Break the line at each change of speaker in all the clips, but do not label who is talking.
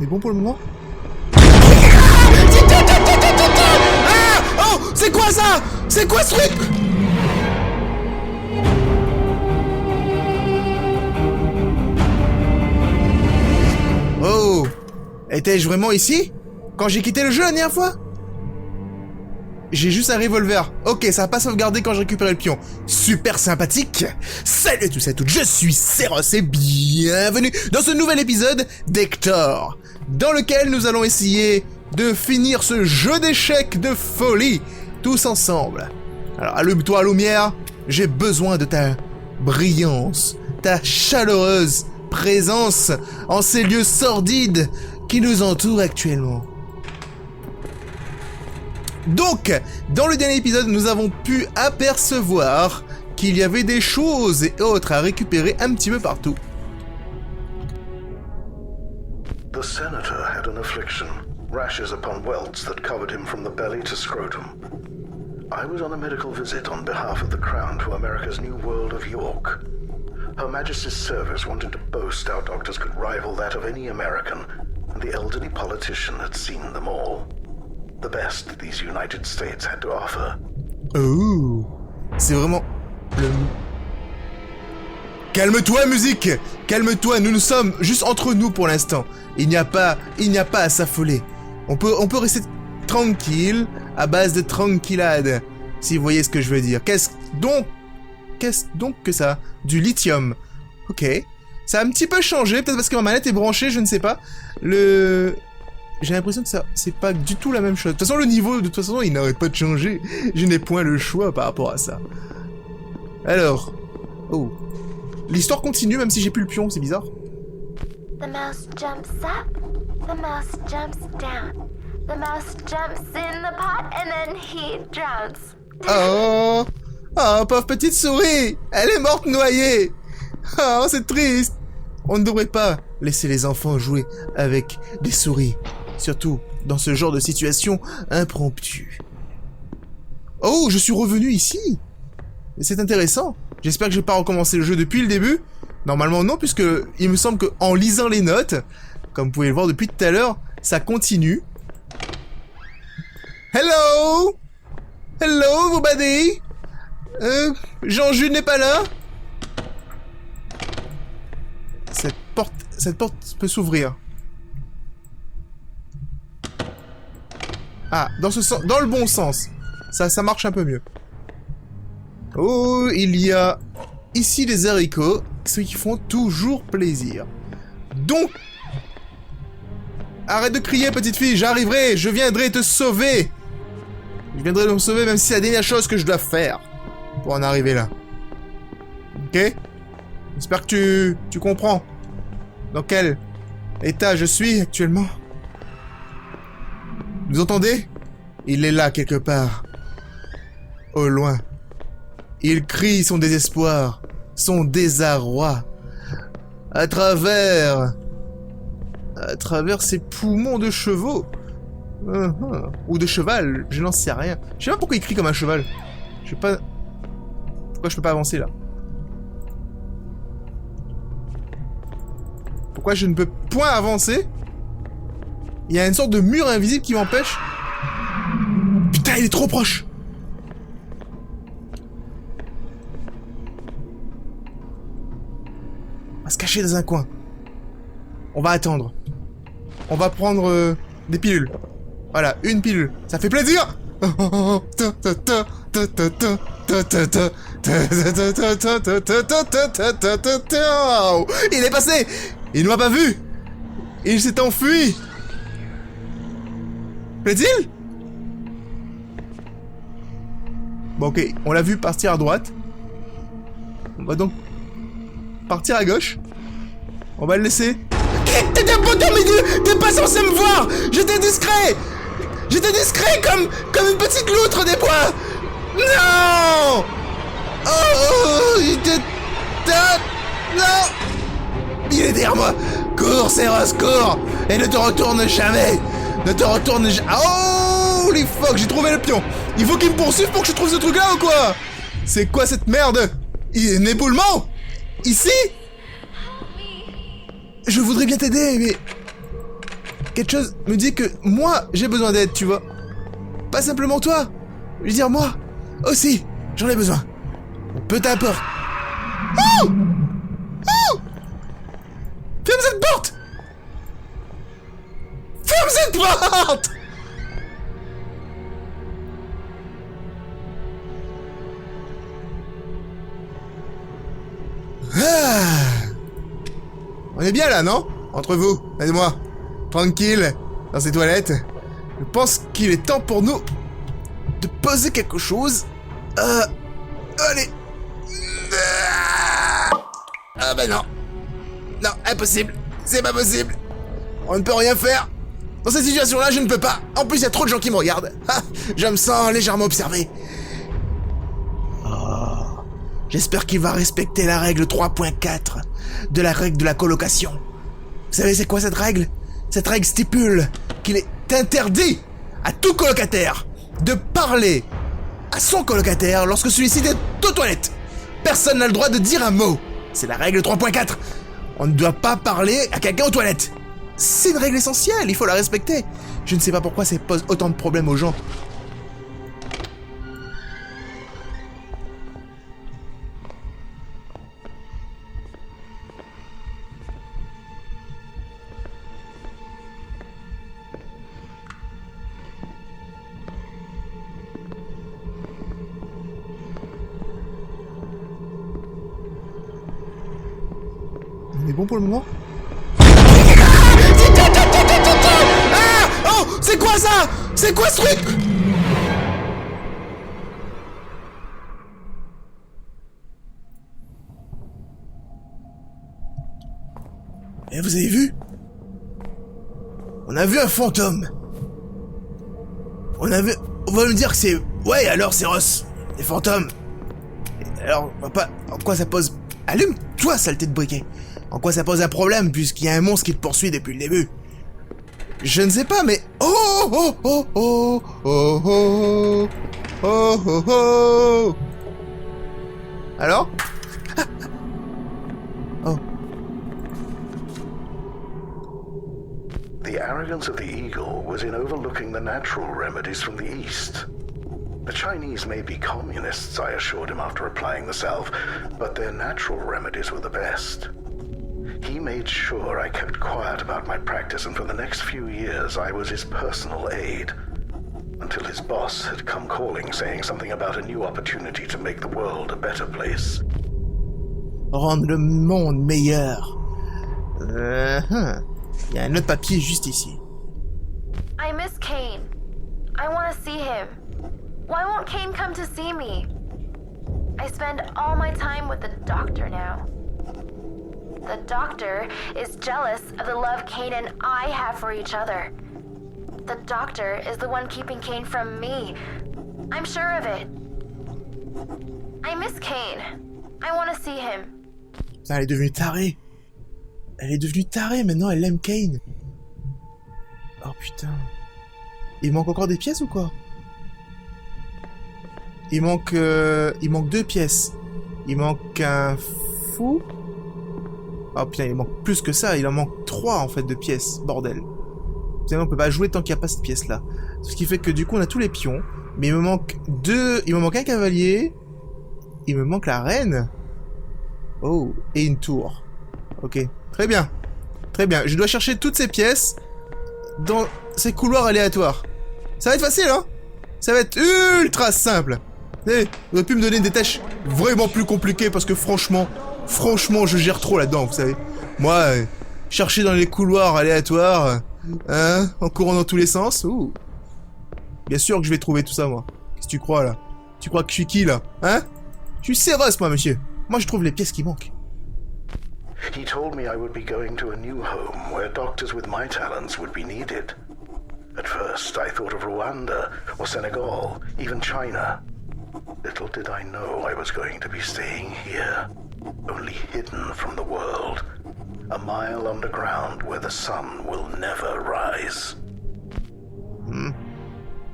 On est bon pour le moment? Ah! Oh! C'est quoi ça? C'est quoi ce truc? Oh! Étais-je vraiment ici? Quand j'ai quitté le jeu la dernière fois? J'ai juste un revolver. Ok, ça va pas sauvegarder quand je récupère le pion. Super sympathique. Salut à tous et à toutes, je suis Seros et bienvenue dans ce nouvel épisode d'Hector, dans lequel nous allons essayer de finir ce jeu d'échecs de folie, tous ensemble. Alors allume-toi lumière, j'ai besoin de ta brillance, ta chaleureuse présence en ces lieux sordides qui nous entourent actuellement. Donc, dans le dernier épisode, nous avons pu apercevoir qu'il y avait des choses et autres à récupérer un petit peu partout.
The senator had an affliction, rashes upon welts that covered him from the belly to scrotum. I was on a medical visit on behalf of the Crown to America's New World of York. Her Majesty's service wanted to boast our doctors could rival that of any American, and the elderly politician had seen them all. The best these United States had to offer.
Oh, c'est vraiment le... Calme-toi, musique! Calme-toi, nous sommes juste entre nous pour l'instant. Il n'y a pas à s'affoler. On peut rester tranquille, à base de tranquillade, si vous voyez ce que je veux dire. Qu'est-ce donc que ça? Du lithium. Ok. Ça a un petit peu changé, peut-être parce que ma manette est branchée, je ne sais pas. J'ai l'impression que ça, c'est pas du tout la même chose. De toute façon, le niveau, de toute façon, il n'arrête pas de changer. Je n'ai point le choix par rapport à ça. Alors. Oh. L'histoire continue, même si j'ai plus le pion, c'est bizarre.
The mouse jumps up, the mouse jumps down. The mouse jumps in the pot and then he drowns.
Oh! Oh, pauvre petite souris! Elle est morte noyée! Oh, c'est triste! On ne devrait pas laisser les enfants jouer avec des souris. Surtout dans ce genre de situation impromptue. Oh, je suis revenu ici! C'est intéressant. J'espère que je vais pas recommencer le jeu depuis le début. Normalement non, puisque il me semble qu'en lisant les notes, comme vous pouvez le voir depuis tout à l'heure, ça continue. Hello! Hello, everybody! Jean-Jules n'est pas là? Cette porte peut s'ouvrir. Ah, dans le bon sens. Ça marche un peu mieux. Oh, il y a ici des haricots, ceux qui font toujours plaisir. Donc, arrête de crier, petite fille, j'arriverai, je viendrai te sauver. Je viendrai me sauver, même si c'est la dernière chose que je dois faire pour en arriver là. Ok? J'espère que tu comprends dans quel état je suis actuellement. Vous entendez? Il est là quelque part. Au loin. Il crie son désespoir, son désarroi. À travers ses poumons de chevaux. Ou de cheval, je n'en sais rien. Je sais pas pourquoi il crie comme un cheval. Je sais pas... Pourquoi je peux pas avancer là? Pourquoi je ne peux point avancer? Il y a une sorte de mur invisible qui m'empêche. Putain, il est trop proche! On va se cacher dans un coin. On va attendre. On va prendre des pilules. Voilà, une pilule. Ça fait plaisir! Il est passé! Il ne m'a pas vu! Il s'est enfui! Plaît-il? Bon, ok, on l'a vu partir à droite. On va donc partir à gauche. On va le laisser. T'étais un poteau, mais t'es pas censé me voir! J'étais discret! J'étais discret comme une petite loutre des bois! Non! Oh! Il était... Non! Il est derrière moi! Cours, Seros, cours! Et ne te retourne jamais! Ne te retourne jamais! Oh! Les fuck, j'ai trouvé le pion! Il faut qu'il me poursuive pour que je trouve ce truc-là ou quoi? C'est quoi cette merde? Un éboulement? Ici? Je voudrais bien t'aider, mais... quelque chose me dit que moi, j'ai besoin d'aide, tu vois. Pas simplement toi. Je veux dire, moi aussi, j'en ai besoin. Peu t'importe. Oh! Oh! Ferme cette porte! Ferme cette porte! Ah. On est bien là, non? Entre vous, et moi. Tranquille, dans ces toilettes. Je pense qu'il est temps pour nous de poser quelque chose. Allez. Ah bah non. Non, impossible. C'est pas possible. On ne peut rien faire. Dans cette situation-là, je ne peux pas. En plus, il y a trop de gens qui me regardent. Ah, je me sens légèrement observé. Oh. J'espère qu'il va respecter la règle 3.4 de la règle de la colocation. Vous savez c'est quoi cette règle? Cette règle stipule qu'il est interdit à tout colocataire de parler à son colocataire lorsque celui-ci est aux toilettes. Personne n'a le droit de dire un mot. C'est la règle 3.4. On ne doit pas parler à quelqu'un aux toilettes. C'est une règle essentielle, il faut la respecter. Je ne sais pas pourquoi ça pose autant de problèmes aux gens. On est bon pour le moment? Ah! Oh! C'est quoi ça? C'est quoi ce truc? Et vous avez vu? On a vu un fantôme. On va me dire que c'est... Ouais, alors c'est Ross. Les fantômes. Alors, on va pas... En quoi ça pose... Allume-toi, saleté de briquet. En quoi ça pose un problème, puisqu'il y a un monstre qui te poursuit depuis le début? Je ne sais pas, mais... Oh oh oh oh oh oh oh oh oh. Alors? Oh.
The arrogance of the eagle was in overlooking the natural remedies from the East. The Chinese may be communists, I assured him after applying the salve, but their natural remedies were the best. He made sure I kept quiet about my practice, and for the next few years I was his personal aide. Until his boss had come calling, saying something about a new opportunity to make the world a better place.
Rendre le monde meilleur. Il y a un autre papier juste ici.
I miss Kane. I want to see him. Why won't Kane come to see me? I spend all my time with the doctor now. The doctor is jealous of the love Kane and I have for each other. The doctor is the one keeping Kane from me. I'm sure of it. I miss Kane. I want to see him.
Putain, elle est devenue tarée. Elle est devenue tarée, maintenant elle aime Kane. Oh putain. Il manque encore des pièces ou quoi? Il manque 2 pièces. Il manque un fou. Oh putain, il manque plus que ça. Il en manque 3 en fait de pièces. Bordel. Putain, on peut pas jouer tant qu'il n'y a pas cette pièce là. Ce qui fait que du coup on a tous les pions. Mais il me manque 2. Il me manque un cavalier. Il me manque la reine. Oh, et une tour. Ok, très bien. Très bien. Je dois chercher toutes ces pièces dans ces couloirs aléatoires. Ça va être facile, hein? Ça va être ultra simple. Vous auriez pu me donner des tâches vraiment plus compliquées parce que franchement, je gère trop là-dedans, vous savez. Moi, chercher dans les couloirs aléatoires, hein, en courant dans tous les sens, ouh. Bien sûr que je vais trouver tout ça, moi. Qu'est-ce que tu crois, là? Tu crois que je suis qui, là? Hein? Je suis Céros, moi, monsieur. Moi, je trouve les pièces qui manquent.
He told me I would be going to a new home where doctors with my talents would be needed. At first, I thought of Rwanda or Senegal, even China. Little did I know I was going to be staying here, only hidden from the world, a mile underground where the sun will never rise.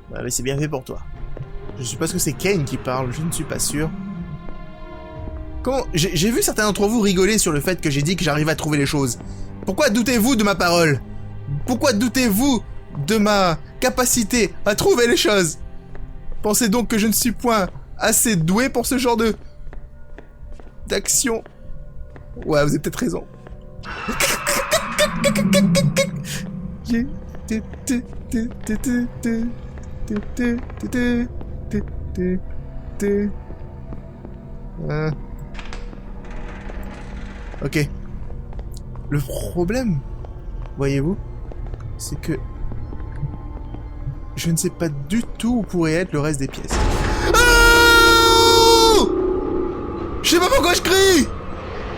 Bah, mais c'est bien fait pour toi. Je suppose que c'est Kane qui parle, je ne suis pas sûr. Comment... J'ai vu certains d'entre vous rigoler sur le fait que j'ai dit que j'arrive à trouver les choses. Pourquoi doutez-vous de ma parole? Pourquoi doutez-vous de ma capacité à trouver les choses? Pensez donc que je ne suis point assez doué pour ce genre d'action? Ouais, vous avez peut-être raison. Ok. Le problème, voyez-vous, c'est que je ne sais pas du tout où pourrait être le reste des pièces. Oh! Je sais pas pourquoi je crie!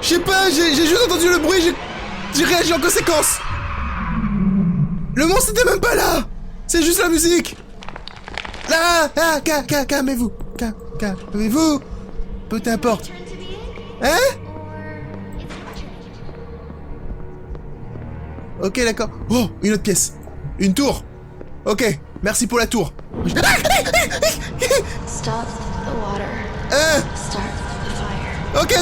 Je sais pas, j'ai juste entendu le bruit, j'ai réagi en conséquence! Le monstre n'était même pas là! C'est juste la musique! Là! Ah, calmez-vous! Calmez-vous! Peu importe. Hein? Ok, d'accord. Oh, une autre pièce. Une tour. Ok, merci pour la tour.
Stop the water. Start the fire.
Ok.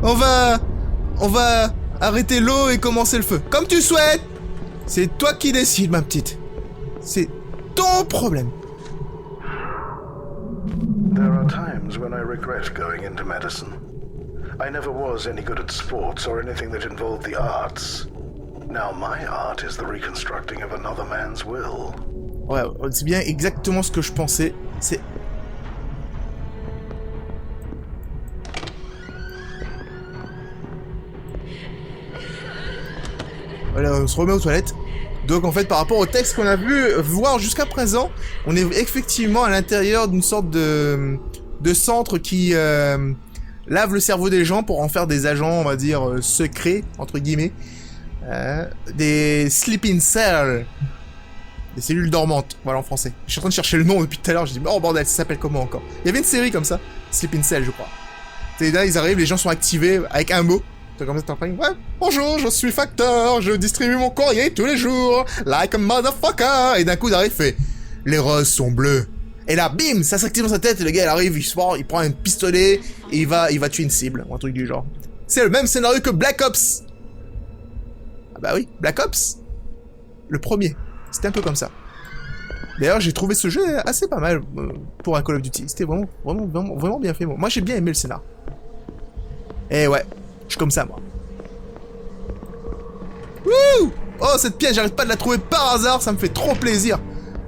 On va arrêter l'eau et commencer le feu. Comme tu souhaites. C'est toi qui décides, ma petite. C'est ton problème.
There are times when I regret going into medicine. I never was any good at sports or anything that involved the arts. Now my art is the reconstructing of another man's will.
Ouais, c'est bien exactement ce que je pensais. C'est... Voilà, on se remet aux toilettes. Donc en fait, par rapport au texte qu'on a vu voir jusqu'à présent, on est effectivement à l'intérieur d'une sorte de centre qui lave le cerveau des gens pour en faire des agents, on va dire, secrets, entre guillemets. Des sleeping cells. Des cellules dormantes, voilà en français. Je suis en train de chercher le nom depuis tout à l'heure, je dis, oh bordel, ça s'appelle comment encore? Il y avait une série comme ça, Sleeping Cell, je crois. C'est là, ils arrivent, les gens sont activés avec un mot. C'est comme ça, t'es en train de... Ouais, bonjour, je suis facteur, je distribue mon courrier tous les jours, like a motherfucker. Et d'un coup, il arrive, fait, les roses sont bleues. Et là, bim, ça s'active dans sa tête, et le gars, il arrive, il prend un pistolet, et il va tuer une cible, ou un truc du genre. C'est le même scénario que Black Ops. Ah bah oui, Black Ops. Le premier. C'était un peu comme ça. D'ailleurs, j'ai trouvé ce jeu assez pas mal pour un Call of Duty. C'était vraiment bien fait. Moi, j'ai bien aimé le scénar. Et ouais, je suis comme ça, moi. Wouh! Oh, cette pièce, j'arrête pas de la trouver par hasard, ça me fait trop plaisir.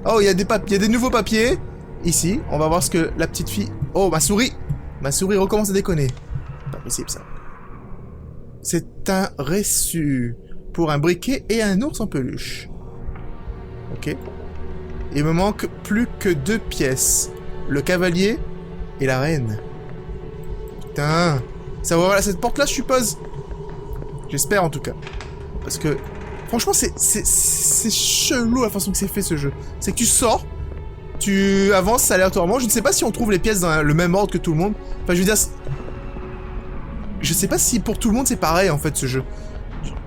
Oh, il y a des nouveaux papiers. Ici, on va voir ce que la petite fille... Oh, ma souris! Ma souris recommence à déconner. Pas possible, ça. C'est un reçu pour un briquet et un ours en peluche. Ok. Il me manque plus que 2 pièces. Le cavalier et la reine. Putain. Ça va ouvrir cette porte-là, je suppose. J'espère, en tout cas. Parce que, franchement, c'est chelou la façon que c'est fait, ce jeu. C'est que tu sors, tu avances aléatoirement. Je ne sais pas si on trouve les pièces dans le même ordre que tout le monde. Enfin, je veux dire... Je sais pas si pour tout le monde c'est pareil, en fait, ce jeu.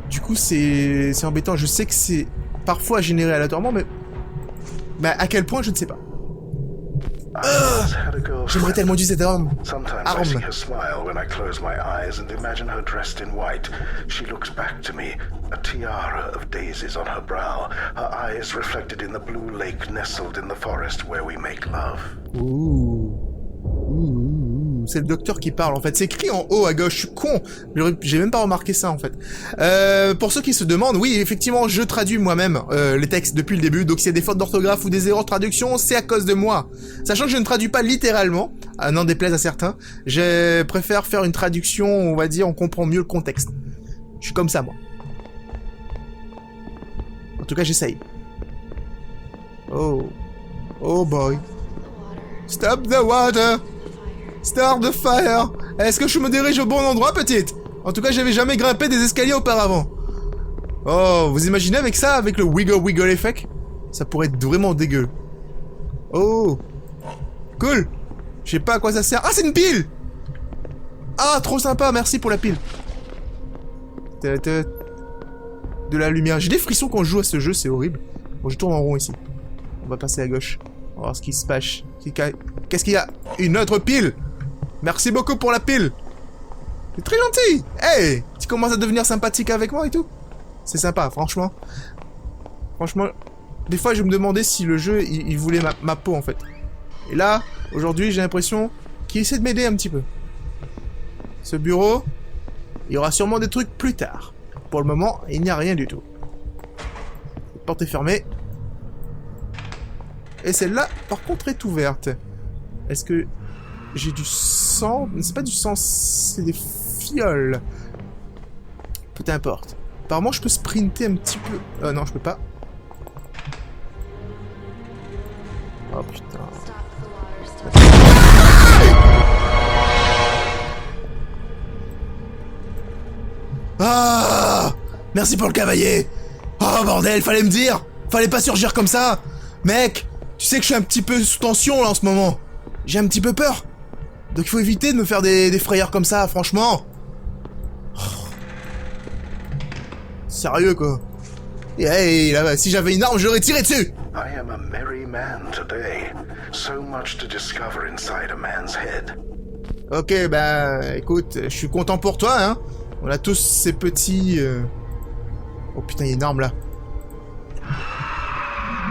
Du coup, c'est embêtant. Je sais que c'est parfois généré aléatoirement, mais à quel point, je ne sais pas. J'aimerais tellement utiliser cette arme.
Sometimes I see her smile when I close my eyes and imagine her dressed in white. She looks back to me, a tiara of daisies on her brow, her eyes reflected in the blue lake nestled in the forest where we make love.
Ouh. C'est le docteur qui parle, en fait. C'est écrit en haut à gauche. Je suis con. J'ai même pas remarqué ça, en fait. Pour ceux qui se demandent, oui, effectivement, je traduis moi-même les textes depuis le début. Donc, s'il y a des fautes d'orthographe ou des erreurs de traduction, c'est à cause de moi. Sachant que je ne traduis pas littéralement, n'en déplaise à certains. Je préfère faire une traduction, on va dire, on comprend mieux le contexte. Je suis comme ça, moi. En tout cas, j'essaye. Oh. Oh boy. Stop the water. Start the fire. Est-ce que je me dirige au bon endroit, petite? En tout cas, j'avais jamais grimpé des escaliers auparavant. Oh, vous imaginez avec ça, avec le wiggle effect? Ça pourrait être vraiment dégueu. Oh. Cool. Je sais pas à quoi ça sert. Ah, c'est une pile. Ah, trop sympa, merci pour la pile. De la lumière. J'ai des frissons quand je joue à ce jeu, c'est horrible. Bon, je tourne en rond ici. On va passer à gauche. On va voir ce qui se passe. Qu'est-ce qu'il y a? Une autre pile. Merci beaucoup pour la pile. C'est très gentil. Hey, tu commences à devenir sympathique avec moi et tout. C'est sympa, franchement. Franchement, des fois je me demandais si le jeu, il voulait ma peau en fait. Et là, aujourd'hui, j'ai l'impression qu'il essaie de m'aider un petit peu. Ce bureau, il y aura sûrement des trucs plus tard. Pour le moment, il n'y a rien du tout. La porte est fermée. Et celle-là, par contre, est ouverte. Est-ce que j'ai du sang? C'est pas du sang, c'est des fioles. Peu importe. Apparemment, je peux sprinter un petit peu. Non, je peux pas. Oh putain. Ah! Merci pour le cavalier! Oh bordel, fallait me dire! Fallait pas surgir comme ça! Mec, tu sais que je suis un petit peu sous tension là en ce moment. J'ai un petit peu peur. Donc il faut éviter de me faire des frayeurs comme ça, franchement. Oh. Sérieux quoi. Et hey, là, si j'avais une arme, j'aurais tiré dessus!
I am a merry man today. So much to discover inside a man's head.
Ok, bah écoute, je suis content pour toi, hein. On a tous ces petits... Oh putain, il y a une arme là.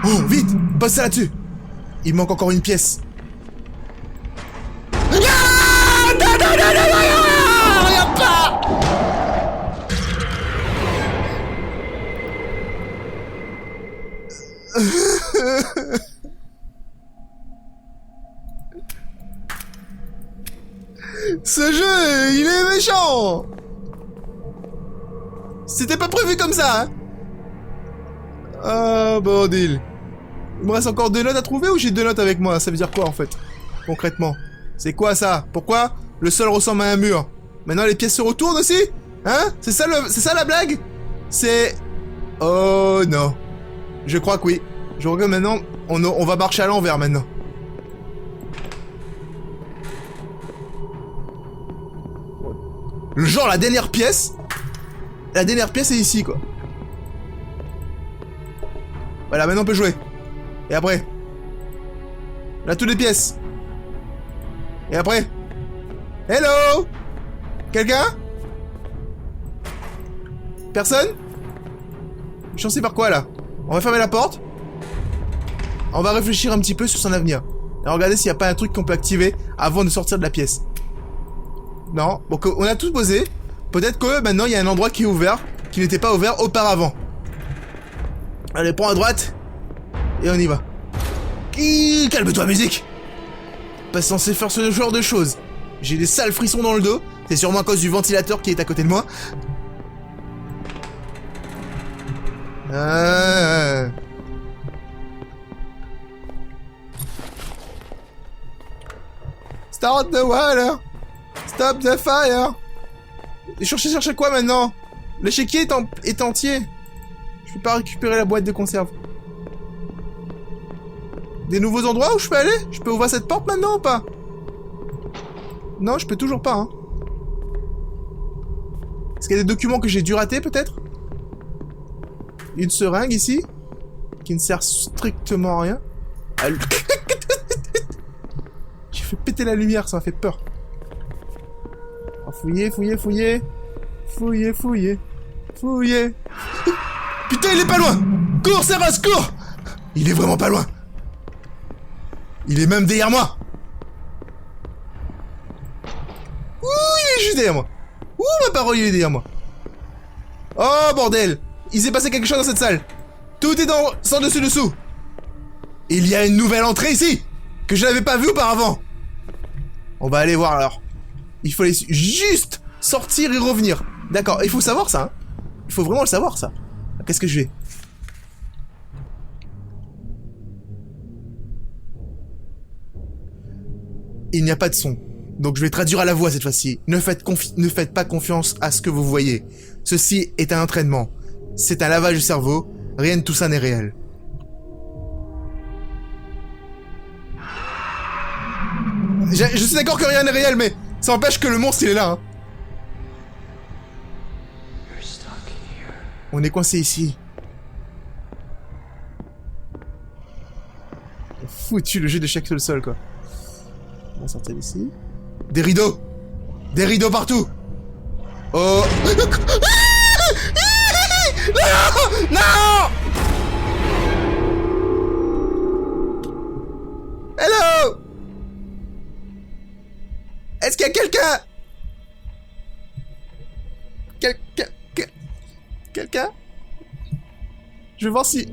Oh, vite! Passe ça là-dessus! Il manque encore une pièce. Non, regarde pas! Ce jeu, il est méchant! C'était pas prévu comme ça, hein? Ah, bordel. Il me reste encore 2 notes à trouver ou j'ai 2 notes avec moi? Ça veut dire quoi, en fait? Concrètement. C'est quoi, ça? Pourquoi le sol ressemble à un mur? Maintenant, les pièces se retournent aussi? Hein? C'est ça la blague? C'est... Oh, non. Je crois que oui. Je regarde maintenant, on va marcher à l'envers, maintenant. Genre, la dernière pièce... La dernière pièce est ici, quoi. Voilà, maintenant on peut jouer. Et après? Là, toutes les pièces. Et après? Hello? Quelqu'un? Personne? Je suis censé par quoi, là? On va fermer la porte. On va réfléchir un petit peu sur son avenir. Et regarder s'il n'y a pas un truc qu'on peut activer avant de sortir de la pièce. Non. Bon, on a tout posé. Peut-être que maintenant il y a un endroit qui est ouvert, qui n'était pas ouvert auparavant. Allez, prends à droite. Et on y va. Calme-toi, musique. Pas censé faire ce genre de choses. J'ai des sales frissons dans le dos. C'est sûrement à cause du ventilateur qui est à côté de moi. Start the water. Stop the fire. Chercher quoi maintenant? L'échiquier est entier. Je peux pas récupérer la boîte de conserve. Des nouveaux endroits où je peux aller? Je peux ouvrir cette porte maintenant ou pas? Non, je peux toujours pas, hein. Est-ce qu'il y a des documents que j'ai dû rater, peut-être? Une seringue, ici. Qui ne sert strictement à rien. J'ai fait péter la lumière, ça m'a fait peur. Oh, fouiller. Putain, il est pas loin! Cours, Sarah, cours! Il est vraiment pas loin. Il est même derrière moi. Ouh, il est juste derrière moi. Ouh, ma parole, il est derrière moi. Oh, bordel! Il s'est passé quelque chose dans cette salle. Tout est sans dessus-dessous. Il y a une nouvelle entrée ici, que je n'avais pas vue auparavant. On va aller voir alors. Il faut juste sortir et revenir. D'accord, il faut savoir ça, hein. Il faut vraiment le savoir, ça. Qu'est-ce que je fais? Il n'y a pas de son. Donc je vais traduire à la voix cette fois-ci. Ne faites pas confiance à ce que vous voyez. Ceci est un entraînement. C'est un lavage du cerveau. Rien de tout ça n'est réel. Je suis d'accord que rien n'est réel, mais ça empêche que le monstre il est là, hein. On est coincé ici. Foutu le jeu de chaque seul sol, quoi. On va sortir d'ici. Des rideaux! Des rideaux partout! Oh! Non! Non! qu'il y a quelqu'un? Quelqu'un? Je vais voir si...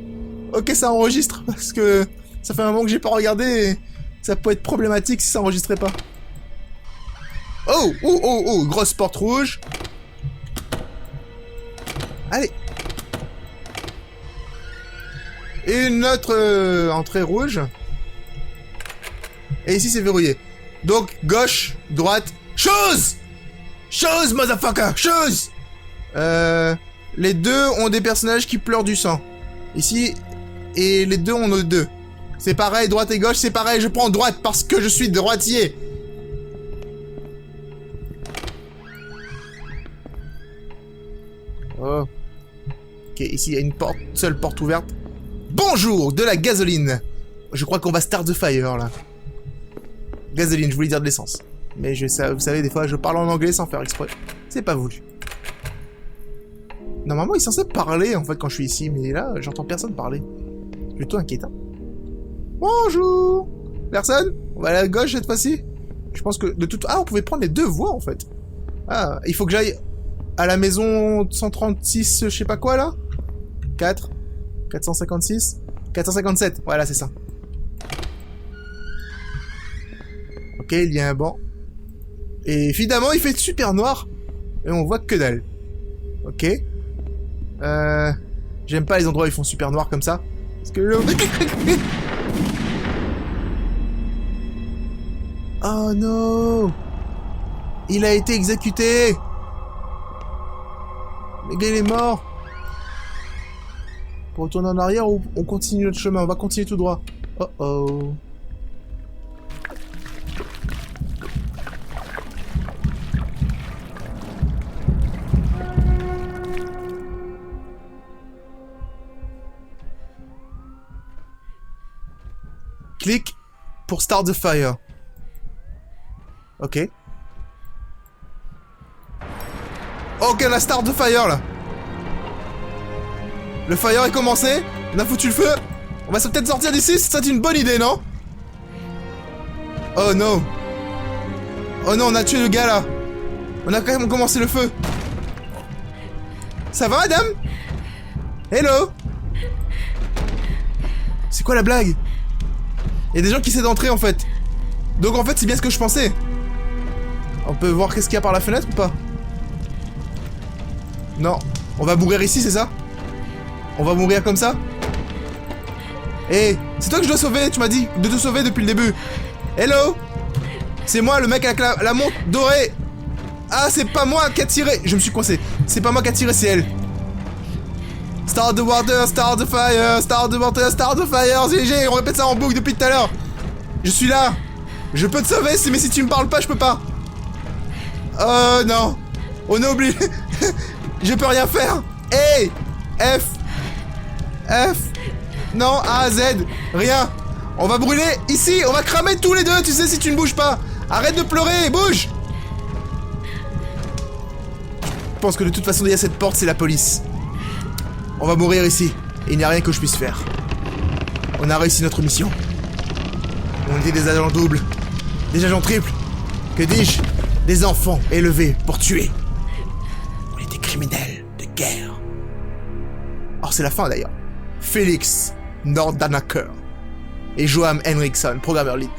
Ok, ça enregistre, parce que ça fait un moment que j'ai pas regardé et ça peut être problématique si ça enregistrait pas. Oh, oh, oh, oh, grosse porte rouge. Allez. Et une autre entrée rouge. Et ici, c'est verrouillé. Donc, gauche, droite, chose! Chose, motherfucker! Chose! Les deux ont des personnages qui pleurent du sang. Ici, et les deux, on a deux. C'est pareil, droite et gauche, c'est pareil, je prends droite parce que je suis droitier. Oh. Ok, ici, il y a une porte, seule porte ouverte. Bonjour, de la gasoline. Je crois qu'on va start the fire, là. Gasoline, je voulais dire de l'essence. Mais vous savez, des fois, je parle en anglais sans faire exprès. C'est pas voulu. Normalement, il est censé parler, en fait, quand je suis ici. Mais là, j'entends personne parler. C'est plutôt inquiétant. Bonjour. Personne? On va aller à gauche, cette fois-ci? Je pense que de toute... Ah, on pouvait prendre les deux voies, en fait. Ah, il faut que j'aille à la maison 136, je sais pas quoi, là? 4. 456. 457. Voilà, c'est ça. Ok, il y a un banc. Et évidemment, il fait super noir. Et on voit que dalle. Ok. J'aime pas les endroits où ils font super noir comme ça. Parce que... Oh non! Il a été exécuté! Le gars, il est mort! Pour retourner en arrière ou on continue notre chemin? On va continuer tout droit. Oh oh. Clique pour start the fire. Ok. Ok, on a start the fire là. Le fire est commencé. On a foutu le feu. On va peut-être sortir d'ici. C'est une bonne idée, non? Oh non. Oh non, on a tué le gars là. On a quand même commencé le feu. Ça va, madame? Hello? C'est quoi la blague? Il y a des gens qui essaient d'entrer en fait. Donc en fait c'est bien ce que je pensais. On peut voir qu'est-ce qu'il y a par la fenêtre ou pas? Non. On va mourir ici, c'est ça? On va mourir comme ça? Hey, c'est toi que je dois sauver, tu m'as dit de te sauver depuis le début. Hello? C'est moi le mec avec la montre dorée. Ah, c'est pas moi qui a tiré. Je me suis coincé. C'est pas moi qui a tiré, c'est elle. Start the water, start the fire, start the water, start the fire. GG, on répète ça en boucle depuis tout à l'heure. Je suis là. Je peux te sauver, mais si tu me parles pas, je peux pas. Oh non. On a oublié. Je peux rien faire. Hey. F. Non, A, Z. Rien. On va brûler ici. On va cramer tous les deux, tu sais, si tu ne bouges pas. Arrête de pleurer, bouge. Je pense que de toute façon, derrière cette porte, c'est la police. On va mourir ici. Et il n'y a rien que je puisse faire. On a réussi notre mission. On était des agents doubles. Des agents triples. Que dis-je? Des enfants élevés pour tuer. On était criminels de guerre. Oh, c'est la fin d'ailleurs. Félix Nordanacker et Johan Henriksson, programmeur lead.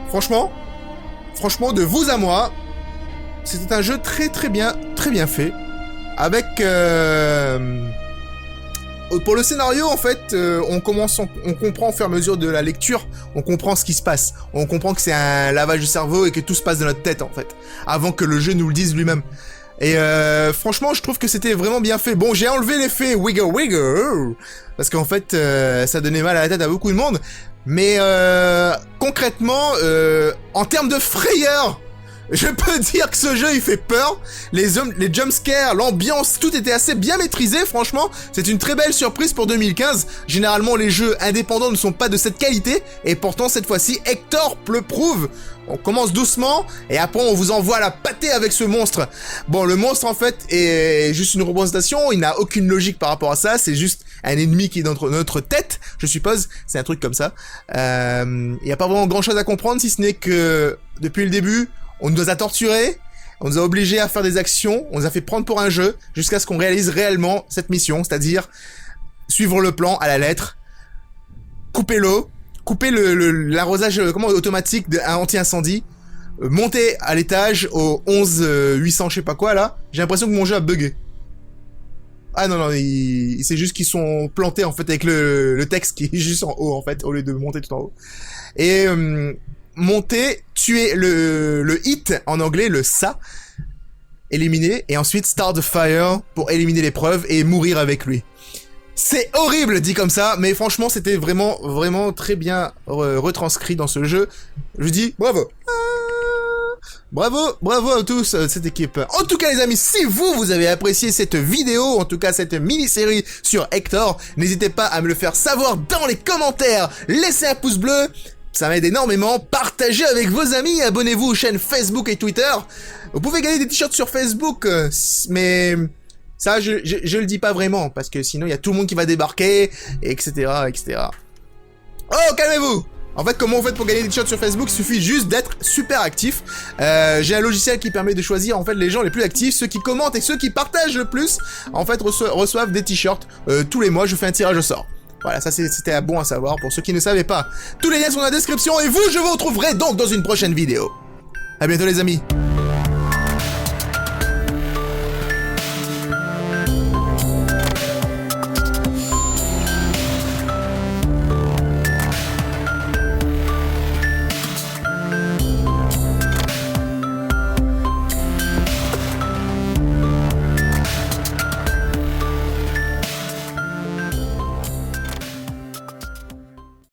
Franchement, de vous à moi, c'était un jeu très bien fait. Avec... Pour le scénario, en fait, on comprend au fur et à mesure de la lecture, on comprend ce qui se passe. On comprend que c'est un lavage de cerveau et que tout se passe dans notre tête, en fait. Avant que le jeu nous le dise lui-même. Et franchement, je trouve que c'était vraiment bien fait. Bon, j'ai enlevé l'effet wiggle, parce qu'en fait, ça donnait mal à la tête à beaucoup de monde. Mais concrètement, en termes de frayeur, je peux dire que ce jeu il fait peur. Les jumpscares, l'ambiance, tout était assez bien maîtrisé, franchement. C'est une très belle surprise pour 2015. Généralement les jeux indépendants ne sont pas de cette qualité. Et pourtant cette fois-ci, Hector le prouve. On commence doucement et après on vous envoie la pâtée avec ce monstre. Bon, le monstre en fait est juste une représentation, il n'a aucune logique par rapport à ça, c'est juste un ennemi qui est dans notre tête, je suppose, c'est un truc comme ça. Il n'y a pas vraiment grand chose à comprendre si ce n'est que depuis le début, On nous a torturés, on nous a obligés à faire des actions, on nous a fait prendre pour un jeu, jusqu'à ce qu'on réalise réellement cette mission, c'est-à-dire suivre le plan à la lettre, couper l'eau, couper l'arrosage automatique anti-incendie, monter à l'étage au 11 800 je sais pas quoi là. J'ai l'impression que mon jeu a bugué. Ah non, c'est juste qu'ils sont plantés en fait avec le texte qui est juste en haut en fait, au lieu de monter tout en haut. Et monter, tuer le hit en anglais, le ça, éliminer, et ensuite start the fire pour éliminer l'épreuve et mourir avec lui. C'est horrible dit comme ça, mais franchement c'était vraiment très bien retranscrit dans ce jeu. Je dis bravo. Bravo à tous, cette équipe. En tout cas les amis, si vous avez apprécié cette vidéo, en tout cas cette mini-série sur Hector, n'hésitez pas à me le faire savoir dans les commentaires. Laissez un pouce bleu, ça m'aide énormément. Partagez avec vos amis, abonnez-vous aux chaînes Facebook et Twitter. Vous pouvez gagner des t-shirts sur Facebook, mais ça je le dis pas vraiment, parce que sinon il y a tout le monde qui va débarquer, etc. Oh, calmez-vous! En fait, comment on fait pour gagner des t-shirts sur Facebook? Il suffit juste d'être super actif. J'ai un logiciel qui permet de choisir en fait les gens les plus actifs, ceux qui commentent et ceux qui partagent le plus. En fait, reçoivent des t-shirts tous les mois. Je fais un tirage au sort. Voilà, ça c'était bon à savoir pour ceux qui ne savaient pas. Tous les liens sont dans la description et vous, je vous retrouverai donc dans une prochaine vidéo. À bientôt les amis.